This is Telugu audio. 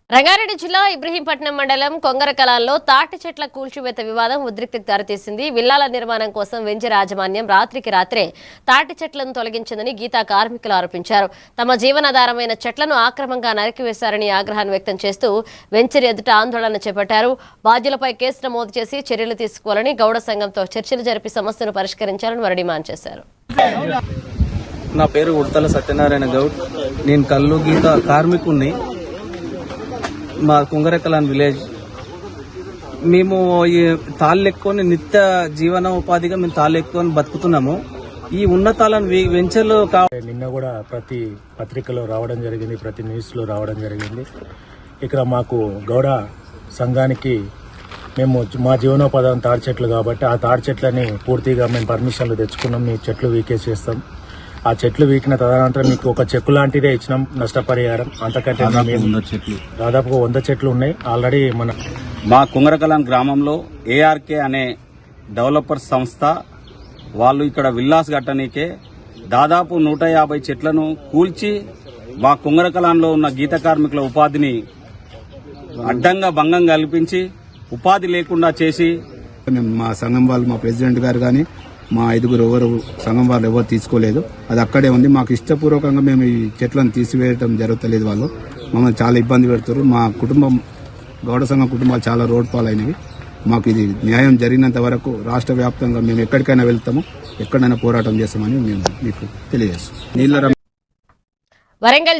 రంగారెడ్డి జిల్లా ఇబ్రహీంపట్నం మండలం కొంగరకలాల్లో తాటి చెట్ల కూల్చివేత వివాదం ఉద్రిక్తతకు దారితీసింది. విల్లాల నిర్మాణం కోసం వెంచర్ యాజమాన్యం రాత్రికి రాత్రే తాటి చెట్లను తొలగించిందని గీతా కార్మికులు ఆరోపించారు. తమ జీవనాధారమైన చెట్లను ఆక్రమంగా నరికివేశారని ఆగ్రహాన్ని వ్యక్తం చేస్తూ వెంచర్ ఎదుట ఆందోళన చేపట్టారు. బాధ్యులపై కేసు నమోదు చేసి చర్యలు తీసుకోవాలని గౌడ సంఘంతో చర్చలు జరిపి సమస్యను పరిష్కరించాలని వారు డిమాండ్ చేశారు. నా పేరు ఉడతల సత్యనారాయణ గౌడ్. నేను కల్లు గీత కార్మికుణ్ణి. మా కుంగరెక్కలాన్ విలేజ్. మేము ఈ తాళ్ళెక్కుని నిత్య జీవనోపాధిగా మేము తాళ్ళెక్కుని బతుకుతున్నాము. ఈ ఉన్నతాలను వెంచర్లు నిన్న కూడా ప్రతి పత్రికలో రావడం జరిగింది, ప్రతి న్యూస్ లో రావడం జరిగింది. ఇక్కడ మాకు గౌడ సంఘానికి మేము మా జీవనోపాధి తాడి చెట్లు కాబట్టి ఆ తాడి చెట్లని పూర్తిగా మేము పర్మిషన్లు తెచ్చుకున్నాం. మీ చెట్లు వీకేసేస్తాం. ఆ చెట్లు వీకిన తదనంతరం మీకు ఒక చెక్కు లాంటిదే ఇచ్చినాం నష్టపరిహారం. అంతకంటే దాదాపు 100 చెట్లు ఉన్నాయి ఆల్రెడీ. మా కుంగరకలాన్ గ్రామంలో ఏఆర్కే అనే డెవలపర్ సంస్థ వాళ్ళు ఇక్కడ విల్లాస్ కట్టనీకే దాదాపు 150 చెట్లను కూల్చి మా కుంగరకలాన్లో ఉన్న గీత కార్మికుల ఉపాధిని అడ్డంగా భంగం కల్పించి ఉపాధి లేకుండా చేసి మా సంఘం వాళ్ళు, మా ప్రెసిడెంట్ గారు కానీ మా 5 ఎవరు సంఘం వాళ్ళు ఎవరు తీసుకోలేదు. అది అక్కడే ఉంది. మాకు ఇష్టపూర్వకంగా మేము ఈ చెట్లను తీసివేయడం జరుగుతలేదు. వాళ్ళు మమ్మల్ని చాలా ఇబ్బంది పెడుతున్నారు. మా కుటుంబం, గౌడ సంఘం కుటుంబాలు చాలా రోడ్ పాలైనవి. మాకు ఇది న్యాయం జరిగినంత వరకు రాష్ట్ర వ్యాప్తంగా మేము ఎక్కడికైనా వెళ్తాము, ఎక్కడైనా పోరాటం చేస్తామని మేము మీకు తెలియజేస్తాం. నీళ్ళ